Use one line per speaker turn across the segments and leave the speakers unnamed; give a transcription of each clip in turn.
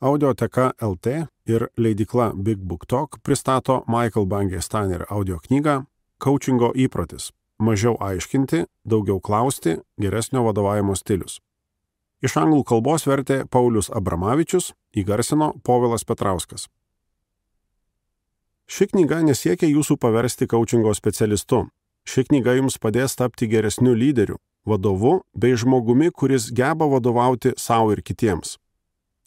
Audioteka LT ir leidykla Big Book Talk pristato Michael Bungay-Stanier audio knygą Coachingo įprotis – mažiau aiškinti, daugiau klausti, geresnio vadovavimo stilius. Iš anglų kalbos vertė Paulius Abramavičius, įgarsino Povilas Petrauskas. Ši knyga nesiekia jūsų paversti coachingo specialistu. Ši knyga jums padės tapti geresniu lyderiu, vadovu bei žmogumi, kuris geba vadovauti savo ir kitiems.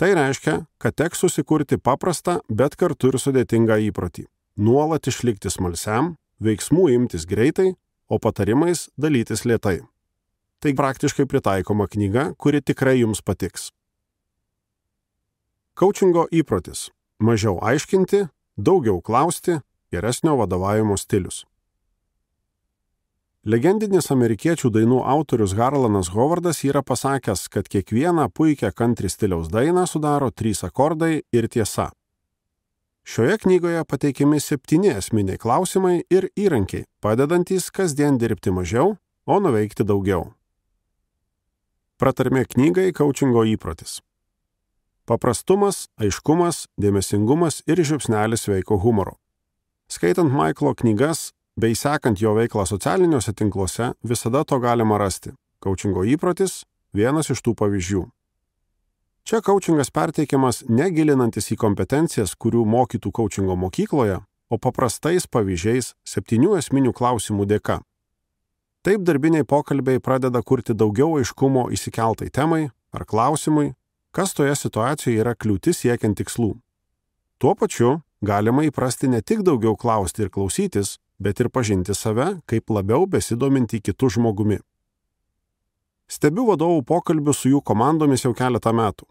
Tai reiškia, kad teks susikurti paprastą, bet kartu ir sudėtingą įprotį. Nuolat išlikti smalsiam, veiksmų imtis greitai, o patarimais dalytis lėtai. Tai praktiškai pritaikoma knyga, kuri tikrai jums patiks. Coachingo įprotis – mažiau aiškinti, daugiau klausti, geresnio vadovavimo stilius. Legendinis amerikiečių dainų autorius Harlanas Hovardas yra pasakęs, kad kiekvieną puikią country stiliaus dainą sudaro 3 akordai ir tiesa. Šioje knygoje pateikiami 7 esminiai klausimai ir įrankiai, padedantys kasdien dirbti mažiau, o nuveikti daugiau. Pratarmė knygai Coachingo įprotis. Paprastumas, aiškumas, dėmesingumas ir žiupsnelis sveiko humoro. Skaitant Michaelo knygas bei sekant jo veiklą socialiniuose tinkluose, visada to galima rasti. Coachingo įprotis – vienas iš tų pavyzdžių. Čia coachingas perteikiamas negilinantis į kompetencijas, kurių mokytų coachingo mokykloje, o paprastais pavyzdžiais 7 esminių klausimų dėka. Taip darbiniai pokalbiai pradeda kurti daugiau aiškumo įsikeltai temai ar klausimui, kas toje situacijoje yra kliūtis siekiant tikslų. Tuo pačiu galima įprasti ne tik daugiau klausti ir klausytis, bet ir pažinti save, kaip labiau besidominti kitų žmogumi. Stebiu vadovų pokalbius su jų komandomis jau keletą metų.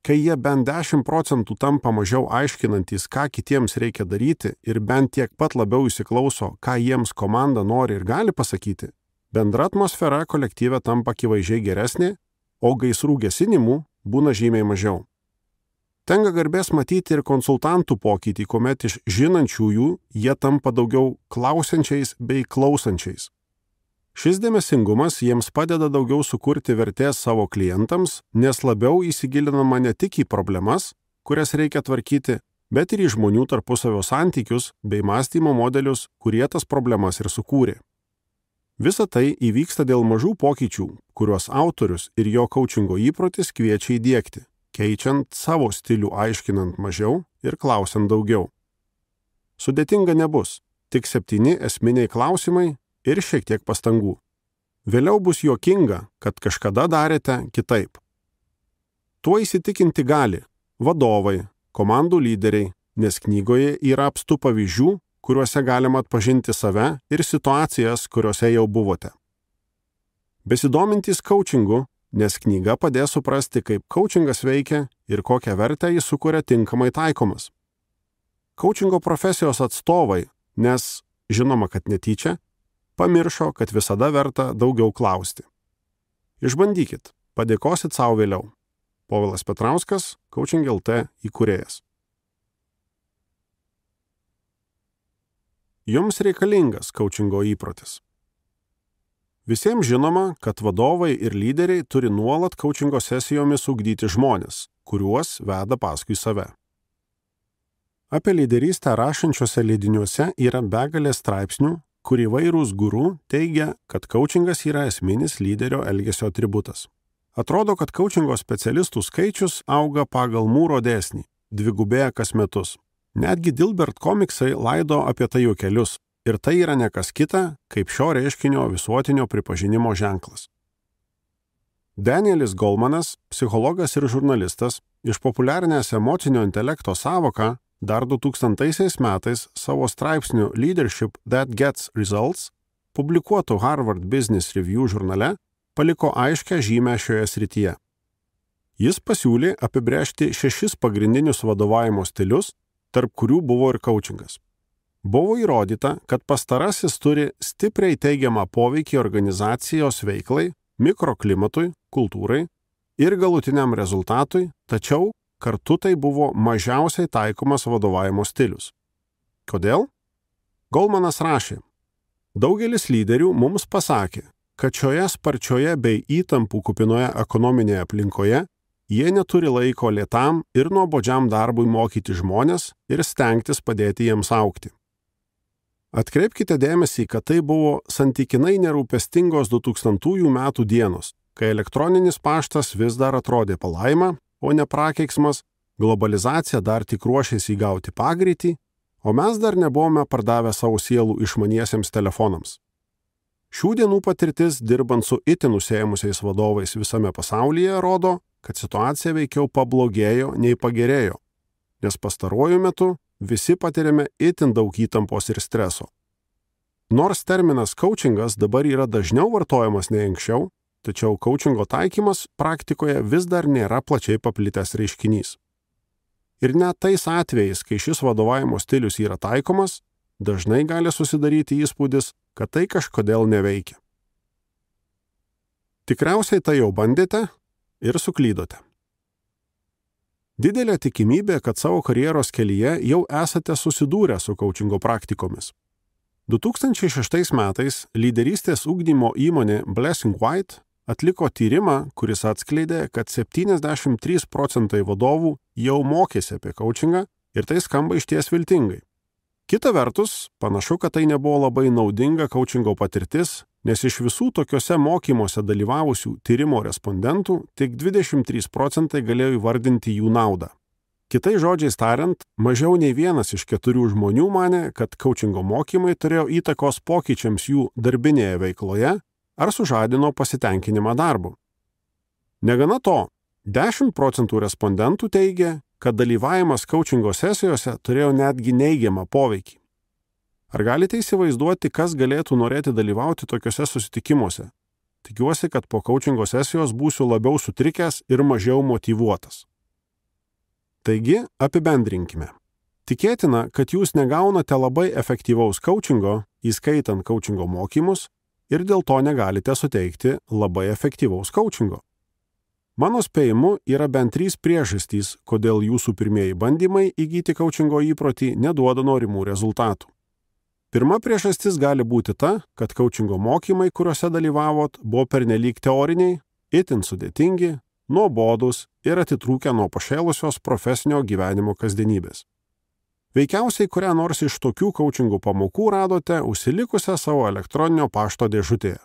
Kai jie bent 10% tampa mažiau aiškinantys, ką kitiems reikia daryti ir bent tiek pat labiau įsiklauso, ką jiems komanda nori ir gali pasakyti, bendra atmosfera kolektyve tampa akivaizdžiai geresnė, o gaisrų gesinimų būna žymiai mažiau. Tenka garbės matyti ir konsultantų pokytį, kuomet iš žinančiųjų jie tampa daugiau klausiančiais bei klausančiais. Šis dėmesingumas jiems padeda daugiau sukurti vertės savo klientams, nes labiau įsigilinama ne tik į problemas, kurias reikia tvarkyti, bet ir į žmonių tarpusavio santykius bei mąstymo modelius, kurie tas problemas ir sukūrė. Visa tai įvyksta dėl mažų pokyčių, kuriuos autorius ir jo coachingo įprotis kviečia įdiegti, keičiant savo stilių aiškinant mažiau ir klausiant daugiau. Sudėtinga nebus, tik 7 esminiai klausimai ir šiek tiek pastangų. Vėliau bus juokinga, kad kažkada darėte kitaip. Tuo įsitikinti gali vadovai, komandų lyderiai, nes knygoje yra apstu pavyzdžių, kuriuose galima atpažinti save ir situacijas, kuriuose jau buvote. Besidomintys coachingu, nes knyga padės suprasti, kaip coachingas veikia ir kokią vertę jis sukuria tinkamai taikomas. Coachingo profesijos atstovai, nes, žinoma, kad netyčia, pamiršo, kad visada verta daugiau klausti. Išbandykit, padėkosit savo vėliau. Povilas Petrauskas, Coaching LT įkūrėjas. Jums reikalingas coachingo įprotis. Visiems žinoma, kad vadovai ir lyderiai turi nuolat coachingo sesijomis ugdyti žmonės, kuriuos veda paskui save. Apie lyderystę rašančiuose leidiniuose yra begalė straipsnių, kur įvairūs guru teigia, kad coachingas yra esminis lyderio elgesio atributas. Atrodo, kad coachingo specialistų skaičius auga pagal Mūro dėsnį, dvigubėja kas metus. Netgi Dilbert komiksai laido apie tai juokelius. Ir tai yra ne kas kita, kaip šio reiškinio visuotinio pripažinimo ženklas. Danielis Golemanas, psichologas ir žurnalistas, išpopuliarinęs emocinio intelekto sąvoką dar 2000 metais savo straipsniu Leadership That Gets Results, publikuotų Harvard Business Review žurnale, paliko aiškią žymę šioje srityje. Jis pasiūlė apibrėžti 6 pagrindinius vadovavimo stilius, tarp kurių buvo ir coachingas. Buvo įrodyta, kad pastarasis turi stipriai teigiamą poveikį organizacijos veiklai, mikroklimatui, kultūrai ir galutiniam rezultatui, tačiau kartu tai buvo mažiausiai taikomas vadovavimo stilius. Kodėl? Golemanas rašė, daugelis lyderių mums pasakė, kad šioje sparčioje bei įtampų kupinoje ekonominėje aplinkoje Jie neturi laiko lėtam ir nuobodžiam darbui mokyti žmonės ir stengtis padėti jiems augti. Atkreipkite dėmesį, kad tai buvo santykinai nerūpestingos 2000 metų dienos, kai elektroninis paštas vis dar atrodė palaima, o ne prakeiksmas, globalizacija dar tik ruošėsi įgauti pagreitį, o mes dar nebuvome pardavę savo sielų išmaniesiems telefonams. Šių dienų patirtis, dirbant su itin užsiėmusiais vadovais visame pasaulyje, rodo, kad situacija veikiau pablogėjo nei pagerėjo, nes pastaruoju metu visi patiriame itin daug įtampos ir streso. Nors terminas coachingas dabar yra dažniau vartojamas nei anksčiau, tačiau coachingo taikymas praktikoje vis dar nėra plačiai paplitęs reiškinys. Ir net tais atvejais, kai šis vadovavimo stilius yra taikomas, dažnai gali susidaryti įspūdis, kad tai kažkodėl neveikia. Tikriausiai tai jau bandėte ir suklydote. Didelė tikimybė, kad savo karjeros kelyje jau esate susidūrę su coachingo praktikomis. 2006 metais lyderystės ugdymo įmonė Blessing White atliko tyrimą, kuris atskleidė, kad 73% vadovų jau mokėsi apie coachingą ir tai skamba išties viltingai. Kita vertus, panašu, kad tai nebuvo labai naudinga coachingo patirtis, nes iš visų tokiuose mokymuose dalyvavusių tyrimo respondentų tik 23% galėjo įvardinti jų naudą. Kitais žodžiais tariant, mažiau nei 1 iš 4 žmonių manė, kad coachingo mokymai turėjo įtakos pokyčiams jų darbinėje veikloje ar sužadino pasitenkinimą darbu. Negana to, 10% respondentų teigia, kad dalyvavimas coachingo sesijose turėjo netgi neigiamą poveikį. Ar galite įsivaizduoti, kas galėtų norėti dalyvauti tokiuose susitikimuose? Tikiuosi, kad po coachingo sesijos būsiu labiau sutrikęs ir mažiau motyvuotas. Taigi, apibendrinkime. Tikėtina, kad jūs negaunate labai efektyvaus coachingo, įskaitant coachingo mokymus, ir dėl to negalite suteikti labai efektyvaus coachingo. Mano spėjimu yra bent 3 priežastys, kodėl jūsų pirmieji bandymai įgyti coachingo įprotį neduoda norimų rezultatų. Pirma priežastis gali būti ta, kad coachingo mokymai, kuriuose dalyvavot, buvo pernelyg teoriniai, itin sudėtingi, nuobodūs ir atitrūkę nuo pašėlusios profesinio gyvenimo kasdienybės. Veikiausiai kurią nors iš tokių coachingo pamokų radote užsilikusią savo elektroninio pašto dėžutėje.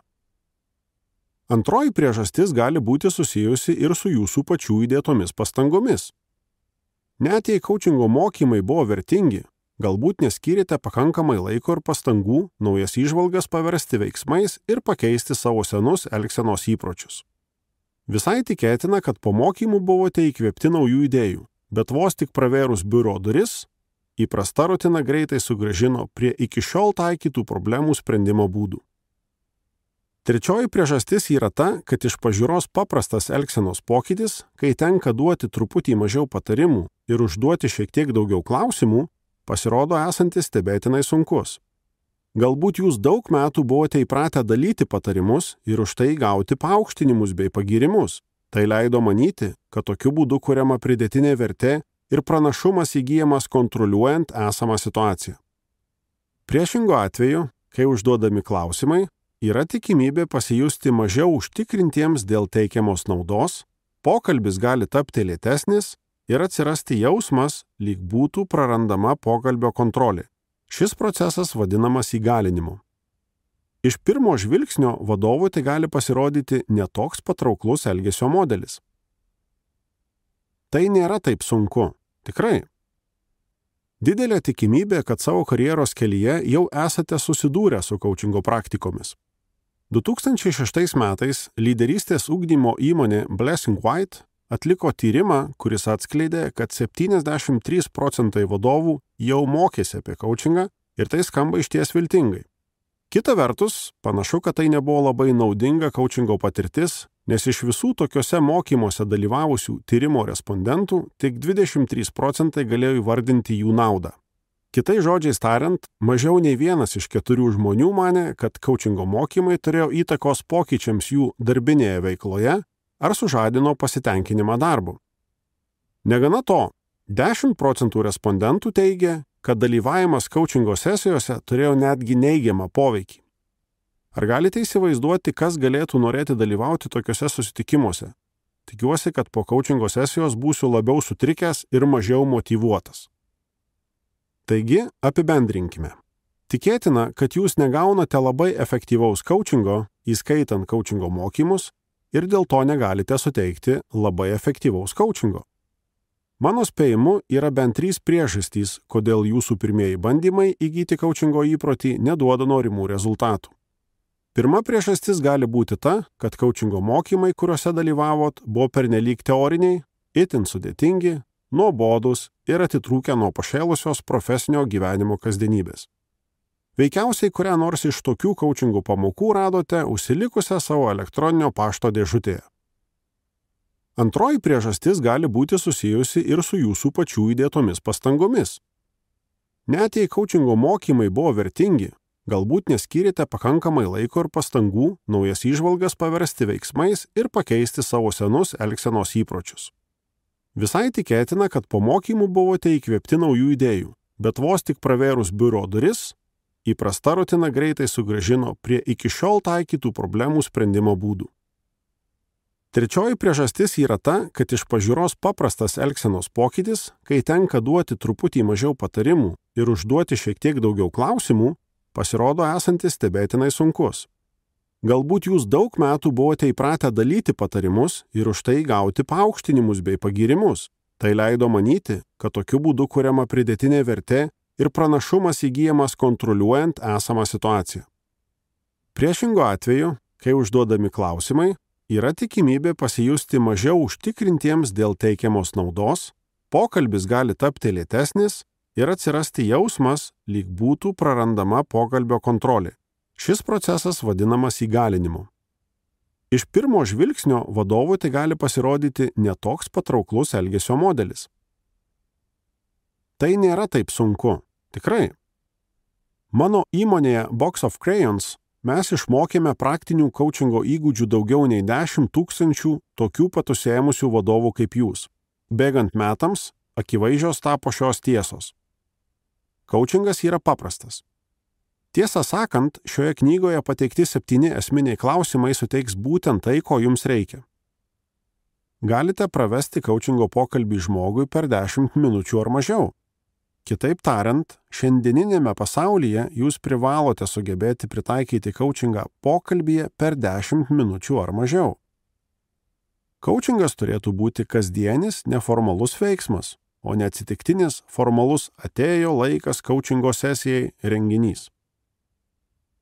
Antroji priežastis gali būti susijusi ir su jūsų pačių įdėtomis pastangomis. Net jei coachingo mokymai buvo vertingi, galbūt neskyrėte pakankamai laiko ir pastangų naujas įžvalgas paversti veiksmais ir pakeisti savo senus elgsenos įpročius. Visai tikėtina, kad po mokymų buvote įkvėpti naujų idėjų, bet vos tik pravėrus biuro duris, įprasta rutina greitai sugrąžino prie iki šiol taikytų problemų sprendimo būdų. Trečioji priežastis yra ta, kad iš pažiūros paprastas elgsenos pokytis, kai tenka duoti truputį mažiau patarimų ir užduoti šiek tiek daugiau klausimų, pasirodo esantis stebėtinai sunkus. Galbūt jūs daug metų buvote įpratę dalyti patarimus ir už tai gauti paaukštinimus bei pagirimus. Tai leido manyti, kad tokiu būdu kuriama pridėtinė vertė ir pranašumas įgyjamas kontroliuojant esamą situaciją. Priešingu atveju, kai užduodami klausimai, yra tikimybė pasijusti mažiau užtikrintiems dėl teikiamos naudos, pokalbis gali tapti lėtesnis ir atsirasti jausmas, lyg būtų prarandama pokalbio kontrolė. Šis procesas vadinamas įgalinimu. Iš pirmo žvilgsnio vadovui tai gali pasirodyti netoks patrauklus elgesio modelis. Tai nėra taip sunku, tikrai. Didelė tikimybė, kad savo karjeros kelyje jau esate susidūrę su coachingo praktikomis. 2006 metais lyderystės ugdymo įmonė Blessing White atliko tyrimą, kuris atskleidė, kad 73% vadovų jau mokėsi apie coachingą ir tai skamba išties viltingai. Kita vertus, panašu, kad tai nebuvo labai naudinga coachingo patirtis, nes iš visų tokiuose mokymuose dalyvavusių tyrimo respondentų tik 23% galėjo įvardinti jų naudą. Kitais žodžiais tariant, mažiau nei 1 iš 4 žmonių manė, kad coachingo mokymai turėjo įtakos pokyčiams jų darbinėje veikloje ar sužadino pasitenkinimą darbu. Negana to, 10% respondentų teigia, kad dalyvavimas coachingo sesijose turėjo netgi neigiamą poveikį. Ar galite įsivaizduoti, kas galėtų norėti dalyvauti tokiuose susitikimuose? Tikiuosi, kad po coachingo sesijos būsiu labiau sutrikęs ir mažiau motyvuotas. Taigi, apibendrinkime. Tikėtina, kad jūs negaunate labai efektyvaus coachingo, įskaitant coachingo mokymus, ir dėl to negalite suteikti labai efektyvaus coachingo. Mano spėjimu yra bent 3 priežastys, kodėl jūsų pirmieji bandymai įgyti coachingo įprotį neduoda norimų rezultatų. Pirma priežastis gali būti ta, kad coachingo mokymai, kuriuose dalyvavot, buvo pernelyg teoriniai, itin sudėtingi, nuobodūs ir atitrūkę nuo pašėlusios profesinio gyvenimo kasdienybės. Veikiausiai kurią nors iš tokių coachingo pamokų radote užsilikusią savo elektroninio pašto dėžutėje. Antroji priežastis gali būti susijusi ir su jūsų pačių įdėtomis pastangomis. Net jei coachingo mokymai buvo vertingi, galbūt neskyrėte pakankamai laiko ir pastangų naujas įžvalgas paversti veiksmais ir pakeisti savo senus elgsenos įpročius. Visai tikėtina, kad po mokymų buvote įkvėpti naujų idėjų, bet vos tik pravėrus biuro duris, įprasta rutina greitai sugrąžino prie iki šiol taikytų problemų sprendimo būdų. Trečioji priežastis yra ta, kad iš pažiūros paprastas elgsenos pokytis, kai tenka duoti truputį mažiau patarimų ir užduoti šiek tiek daugiau klausimų, pasirodo esantis stebėtinai sunkus. Galbūt jūs daug metų buvote įpratę dalyti patarimus ir už tai gauti paaukštinimus bei pagirimus. Tai leido manyti, kad tokiu būdu kuriama pridėtinė vertė ir pranašumas įgyjamas kontroliuojant esamą situaciją. Priešingu atveju, kai užduodami klausimai, yra tikimybė pasijusti mažiau užtikrintiems dėl teikiamos naudos, pokalbis gali tapti lėtesnis ir atsirasti jausmas, lyg būtų prarandama pokalbio kontrolė. Šis procesas vadinamas įgalinimu. Iš pirmo žvilgsnio vadovui tai gali pasirodyti netoks patrauklus elgesio modelis. Tai nėra taip sunku, tikrai. Mano įmonėje Box of Crayons mes išmokėme praktinių coachingo įgūdžių daugiau nei 10 000 tokių patusėmusių vadovų kaip jūs. Bėgant metams, akivaizdžios tapo šios tiesos. Coachingas yra paprastas. Tiesą sakant, šioje knygoje pateikti 7 esminiai klausimai suteiks būtent tai, ko jums reikia. Galite pravesti coachingo pokalbį žmogui per 10 minučių ar mažiau. Kitaip tariant, šiandieninėme pasaulyje jūs privalote sugebėti pritaikyti coachingą pokalbyje per 10 minučių ar mažiau. Coachingas turėtų būti kasdienis, neformalus veiksmas, o neatsitiktinis formalus atėjo laikas coachingo sesijai renginys.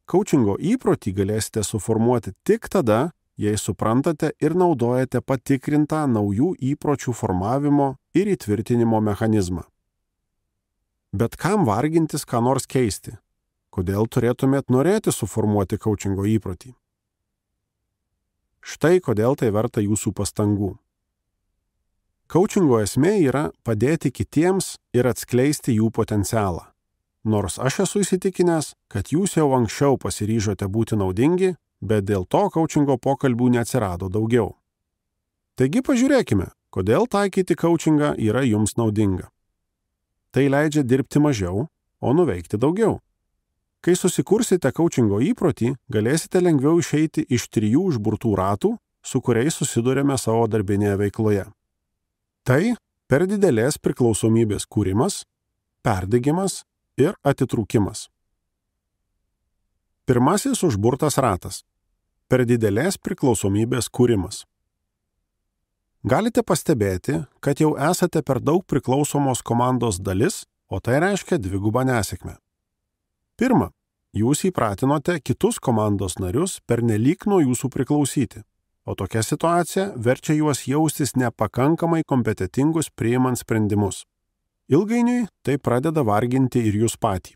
Coachingo įprotį galėsite suformuoti tik tada, jei suprantate ir naudojate patikrintą naujų įpročių formavimo ir įtvirtinimo mechanizmą. Bet kam vargintis ką nors keisti? Kodėl turėtumėt norėti suformuoti coachingo įprotį? Štai kodėl tai verta jūsų pastangų. Coachingo esmė yra padėti kitiems ir atskleisti jų potencialą. Nors aš esu įsitikinęs, kad jūs jau anksčiau pasiryžote būti naudingi, bet dėl to coachingo pokalbių neatsirado daugiau. Taigi pažiūrėkime, kodėl taikyti coachingą yra jums naudinga. Tai leidžia dirbti mažiau, o nuveikti daugiau. Kai susikursite coachingo įprotį, galėsite lengviau išeiti iš 3 užburtų ratų, su kuriais susidurėme savo darbinėje veikloje. Tai per didelės priklausomybės kūrimas, perdegimas ir atitrūkimas. Pirmasis užburtas ratas – per didelės priklausomybės kūrimas. Galite pastebėti, kad jau esate per daug priklausomos komandos dalis, o tai reiškia dvigubą nesėkmę. Pirma, jūs įpratinote kitus komandos narius pernelyg nuo jūsų priklausyti, o tokia situacija verčia juos jaustis nepakankamai kompetentingus priimant sprendimus. Ilgainiui tai pradeda varginti ir jūs patį.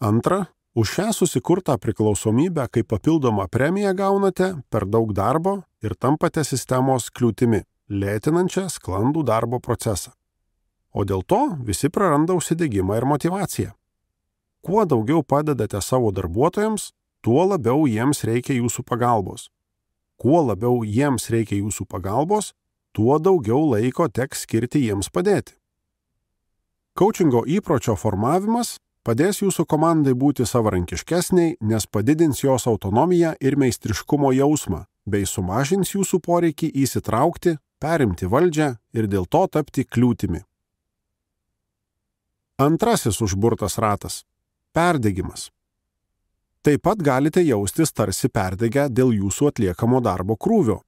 Antra, už šią susikurtą priklausomybę kaip papildomą premiją gaunate per daug darbo ir tampate sistemos kliūtimi, lėtinančią sklandų darbo procesą. O dėl to visi praranda užsidegimą ir motyvaciją. Kuo daugiau padedate savo darbuotojams, tuo labiau jiems reikia jūsų pagalbos. Kuo labiau jiems reikia jūsų pagalbos, tuo daugiau laiko teks skirti jiems padėti. Coachingo įpročio formavimas padės jūsų komandai būti savarankiškesniai, nes padidins jos autonomiją ir meistriškumo jausmą, bei sumažins jūsų poreikį įsitraukti, perimti valdžią ir dėl to tapti kliūtimi. Antrasis užburtas ratas – perdegimas. Taip pat galite jaustis tarsi perdegę dėl jūsų atliekamo darbo krūvio.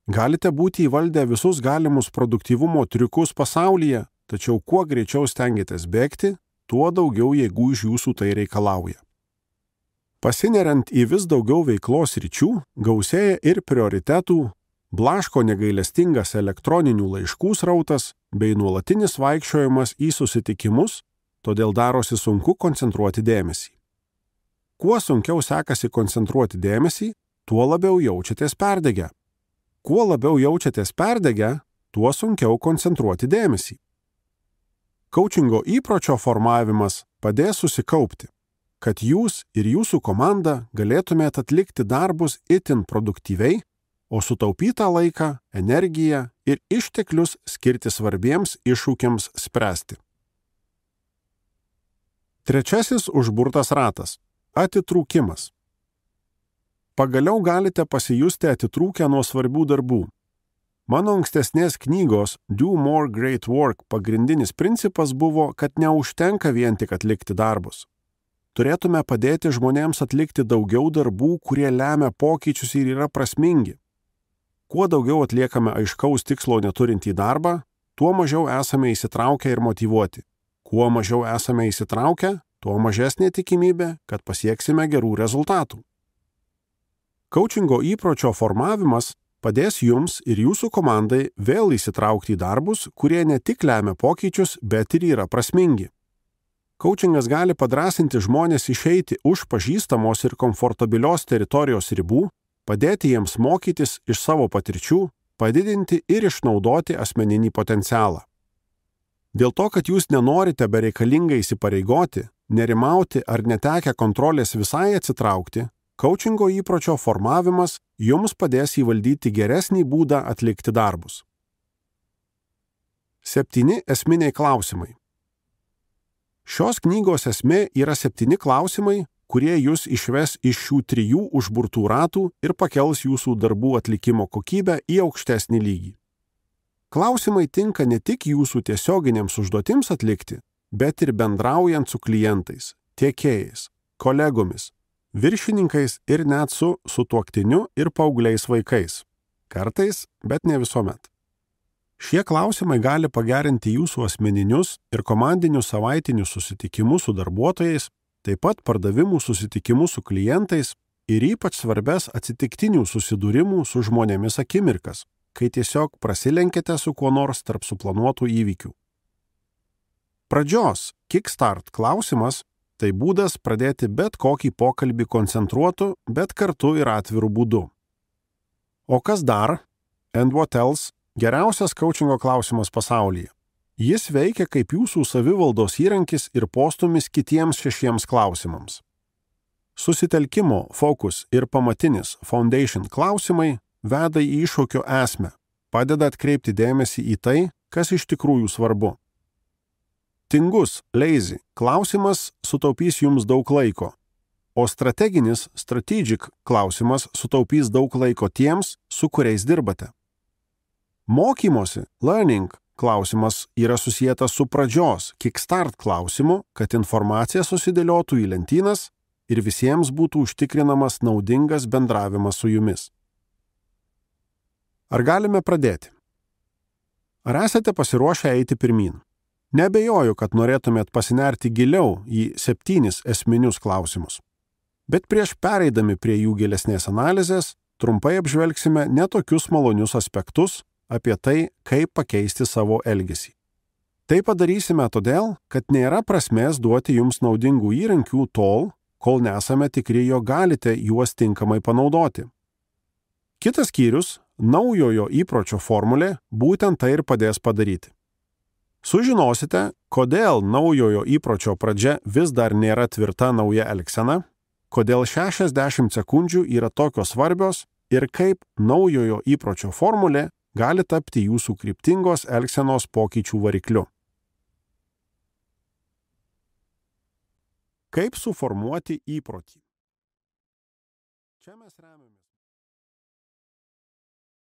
Galite būti įvaldę visus galimus produktyvumo triukus pasaulyje, tačiau kuo greičiau stengiatės bėgti, tuo daugiau jėgų iš jūsų tai reikalauja. Pasineriant į vis daugiau veiklos ryčių, gausėja ir prioritetų, blaško negailestingas elektroninių laiškų srautas bei nuolatinis vaikščiojimas į susitikimus, todėl darosi sunku koncentruoti dėmesį. Kuo sunkiau sekasi koncentruoti dėmesį, tuo labiau jaučiatės perdegę. Kuo labiau jaučiatės perdegę, tuo sunkiau koncentruoti dėmesį. Coachingo įpročio formavimas padės susikaupti, kad jūs ir jūsų komanda galėtumėt atlikti darbus itin produktyviai, o sutaupytą laiką, energiją ir išteklius skirti svarbiems iššūkiams spręsti. Trečiasis užburtas ratas – atitrūkimas. Pagaliau galite pasijusti atitrūkę nuo svarbių darbų. Mano ankstesnės knygos Do More Great Work pagrindinis principas buvo, kad neužtenka vien tik atlikti darbus. Turėtume padėti žmonėms atlikti daugiau darbų, kurie lemia pokyčius ir yra prasmingi. Kuo daugiau atliekame aiškaus tikslo neturintį darbą, tuo mažiau esame įsitraukę ir motyvuoti. Kuo mažiau esame įsitraukę, tuo mažesnė tikimybė, kad pasieksime gerų rezultatų. Coachingo įpročio formavimas padės jums ir jūsų komandai vėl įsitraukti į darbus, kurie ne tik lemia pokyčius, bet ir yra prasmingi. Coachingas gali padrąsinti žmonės išeiti už pažįstamos ir komfortabilios teritorijos ribų, padėti jiems mokytis iš savo patirčių, padidinti ir išnaudoti asmeninį potencialą. Dėl to, kad jūs nenorite bereikalingai įsipareigoti, nerimauti ar netekę kontrolės visai atsitraukti, coachingo įpročio formavimas jums padės įvaldyti geresnį būdą atlikti darbus. 7 esminiai klausimai. Šios knygos esmė yra 7 klausimai, kurie jūs išves iš šių 3 užburtų ratų ir pakels jūsų darbų atlikimo kokybę į aukštesnį lygį. Klausimai tinka ne tik jūsų tiesioginėms užduotims atlikti, bet ir bendraujant su klientais, tiekėjais, kolegomis, viršininkais ir net su sutuoktiniu ir paaugliais vaikais. Kartais, bet ne visuomet. Šie klausimai gali pagerinti jūsų asmeninius ir komandinius savaitinius susitikimus su darbuotojais, taip pat pardavimų susitikimus su klientais ir ypač svarbes atsitiktinių susidūrimų su žmonėmis akimirkas, kai tiesiog prasilenkite su kuo nors tarp suplanuotų įvykių. Pradžios kickstart klausimas – tai būdas pradėti bet kokį pokalbį koncentruotu, bet kartu ir atviru būdu. O kas dar? And what else? Geriausias coachingo klausimas pasaulyje. Jis veikia kaip jūsų savivaldos įrankis ir postumis kitiems 6 klausimams. Susitelkimo, fokus ir pamatinis foundation klausimai veda į iššūkio esmę, padeda atkreipti dėmesį į tai, kas iš tikrųjų svarbu. Tingus, lazy klausimas sutaupys jums daug laiko, o strateginis, strategic klausimas sutaupys daug laiko tiems, su kuriais dirbate. Mokymosi, learning klausimas yra susietas su pradžios, kickstart klausimu, kad informacija susidėliotų į lentynas ir visiems būtų užtikrinamas naudingas bendravimas su jumis. Ar galime pradėti? Ar esate pasiruošę eiti pirmyn? Neabejoju, kad norėtumėt pasinerti giliau į 7 esminius klausimus. Bet prieš pereidami prie jų gilesnės analizės, trumpai apžvelgsime netokius malonius aspektus apie tai, kaip pakeisti savo elgesį. Tai padarysime todėl, kad nėra prasmės duoti jums naudingų įrankių tol, kol nesame tikri, jog galite juos tinkamai panaudoti. Kitas skyrius – naujojo įpročio formulė būtent tai ir padės padaryti. Sužinosite, kodėl naujojo įpročio pradžia vis dar nėra tvirta nauja elgsena, kodėl 60 sekundžių yra tokios svarbios ir kaip naujojo įpročio formulė gali tapti jūsų kryptingos elgsenos pokyčių varikliu. Kaip suformuoti įprotį? Čia mes remiame